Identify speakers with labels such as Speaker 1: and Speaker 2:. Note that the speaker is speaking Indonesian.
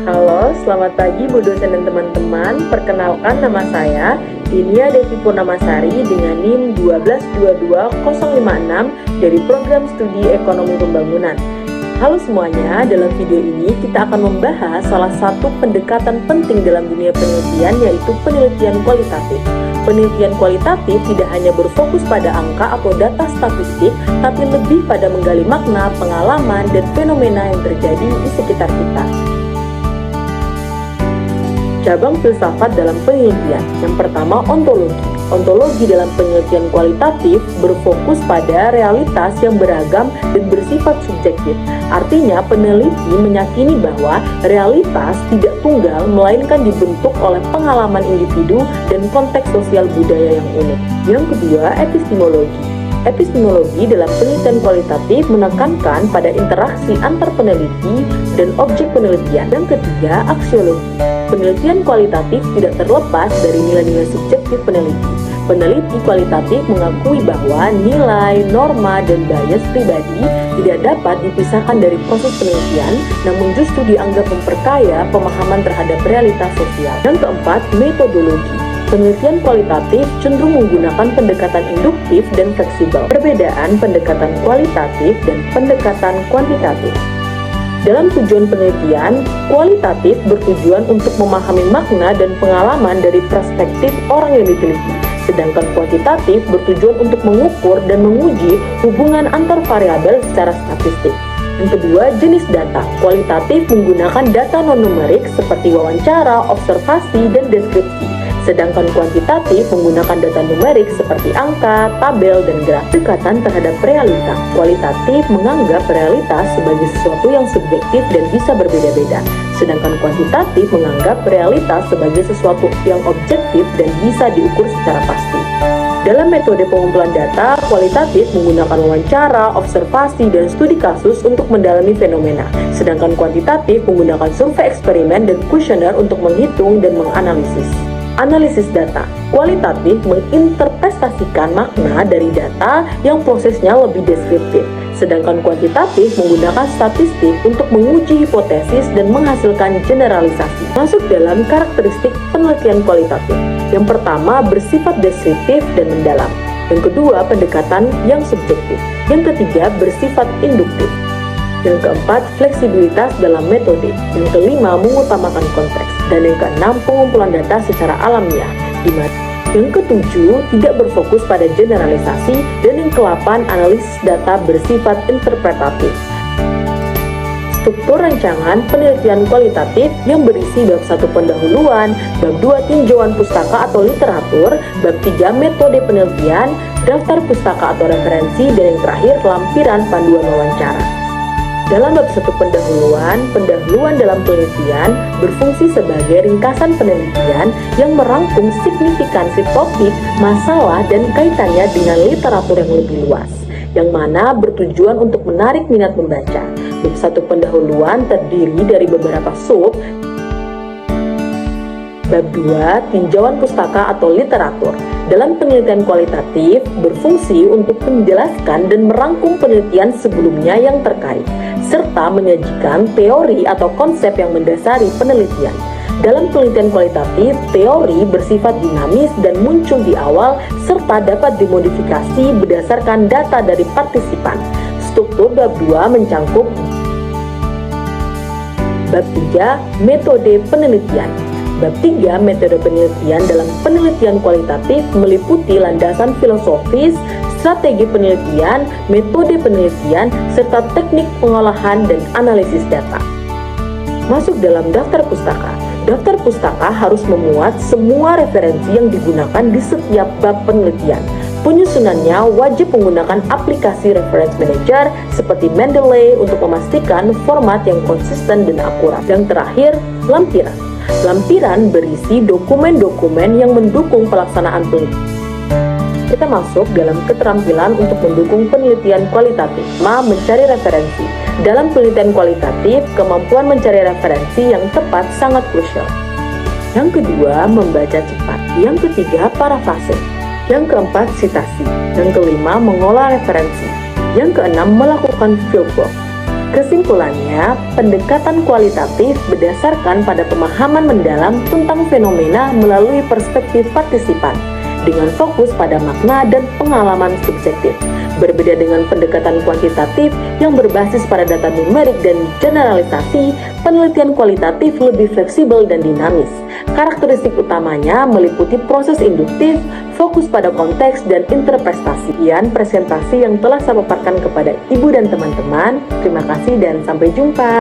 Speaker 1: Halo, selamat pagi Bu dosen dan teman-teman. Perkenalkan nama saya Dinia Devi Purnamasari dengan NIM 1222056 dari Program Studi Ekonomi Pembangunan. Halo semuanya, dalam video ini kita akan membahas salah satu pendekatan penting dalam dunia penelitian, yaitu penelitian kualitatif. Penelitian kualitatif tidak hanya berfokus pada angka atau data statistik, tapi lebih pada menggali makna, pengalaman, dan fenomena yang terjadi di sekitar kita. Cabang filsafat dalam penelitian. Yang pertama, ontologi. Ontologi dalam penelitian kualitatif berfokus pada realitas yang beragam dan bersifat subjektif. Artinya, peneliti meyakini bahwa realitas tidak tunggal, melainkan dibentuk oleh pengalaman individu dan konteks sosial budaya yang unik. Yang kedua, epistemologi. Epistemologi dalam penelitian kualitatif menekankan pada interaksi antar peneliti dan objek penelitian. Yang ketiga, aksiologi. Penelitian kualitatif tidak terlepas dari nilai-nilai subjektif peneliti. Peneliti kualitatif mengakui bahwa nilai, norma, dan bias pribadi tidak dapat dipisahkan dari proses penelitian, namun justru dianggap memperkaya pemahaman terhadap realitas sosial. Yang keempat, metodologi. Penelitian kualitatif cenderung menggunakan pendekatan induktif dan fleksibel. Perbedaan pendekatan kualitatif dan pendekatan kuantitatif. Dalam tujuan penelitian, kualitatif bertujuan untuk memahami makna dan pengalaman dari perspektif orang yang diteliti, sedangkan kuantitatif bertujuan untuk mengukur dan menguji hubungan antar variabel secara statistik. Yang kedua, jenis data. Kualitatif menggunakan data non-numerik seperti wawancara, observasi, dan deskripsi. Sedangkan kuantitatif menggunakan data numerik seperti angka, tabel, dan grafik. Pendekatan terhadap realitas. Kualitatif menganggap realitas sebagai sesuatu yang subjektif dan bisa berbeda-beda. Sedangkan kuantitatif menganggap realitas sebagai sesuatu yang objektif dan bisa diukur secara pasti. Dalam metode pengumpulan data, kualitatif menggunakan wawancara, observasi, dan studi kasus untuk mendalami fenomena. Sedangkan kuantitatif menggunakan survei eksperimen dan kuesioner untuk menghitung dan menganalisis. Analisis data. Kualitatif menginterpretasikan makna dari data yang prosesnya lebih deskriptif, sedangkan kuantitatif menggunakan statistik untuk menguji hipotesis dan menghasilkan generalisasi. Masuk dalam karakteristik penelitian kualitatif. Yang pertama, bersifat deskriptif dan mendalam. Yang kedua, pendekatan yang subjektif. Yang ketiga, bersifat induktif. Yang keempat, fleksibilitas dalam metode. Yang kelima, mengutamakan konteks. Dan yang keenam, pengumpulan data secara alamiah. Yang ketujuh, tidak berfokus pada generalisasi. Dan yang ke-8, analisis data bersifat interpretatif. Struktur rancangan penelitian kualitatif yang berisi bab 1 pendahuluan, bab 2 tinjauan pustaka atau literatur, bab 3 metode penelitian, daftar pustaka atau referensi, dan yang terakhir lampiran panduan wawancara. Dalam bab 1 pendahuluan dalam penelitian berfungsi sebagai ringkasan penelitian yang merangkum signifikansi topik, masalah, dan kaitannya dengan literatur yang lebih luas, yang mana bertujuan untuk menarik minat membaca. Bab 1 pendahuluan terdiri dari beberapa sub. Bab 2, tinjauan pustaka atau literatur. Dalam penelitian kualitatif berfungsi untuk menjelaskan dan merangkum penelitian sebelumnya yang terkait, serta menyajikan teori atau konsep yang mendasari penelitian. Dalam penelitian kualitatif, teori bersifat dinamis dan muncul di awal serta dapat dimodifikasi berdasarkan data dari partisipan. Struktur bab 2 mencangkup bab 3, metode penelitian. Bab 3, metode penelitian dalam penelitian kualitatif meliputi landasan filosofis, strategi penelitian, metode penelitian, serta teknik pengolahan dan analisis data. Masuk dalam daftar pustaka. Daftar pustaka harus memuat semua referensi yang digunakan di setiap bab penelitian. Penyusunannya wajib menggunakan aplikasi reference manager seperti Mendeley untuk memastikan format yang konsisten dan akurat. Yang terakhir, lampiran. Lampiran berisi dokumen-dokumen yang mendukung pelaksanaan penelitian. Kita masuk dalam keterampilan untuk mendukung penelitian kualitatif. Mencari referensi. Dalam penelitian kualitatif, kemampuan mencari referensi yang tepat sangat krusial. Yang kedua, membaca cepat. Yang ketiga, parafrase. Yang keempat, sitasi. Yang kelima, mengolah referensi. Yang keenam, melakukan fieldwork. Kesimpulannya, pendekatan kualitatif berdasarkan pada pemahaman mendalam tentang fenomena melalui perspektif partisipan, dengan fokus pada makna dan pengalaman subjektif. Berbeda dengan pendekatan kuantitatif yang berbasis pada data numerik dan generalisasi, penelitian kualitatif lebih fleksibel dan dinamis. Karakteristik utamanya meliputi proses induktif, fokus pada konteks dan interpretasi. Sekian presentasi yang telah saya paparkan kepada Ibu dan teman-teman. Terima kasih dan sampai jumpa.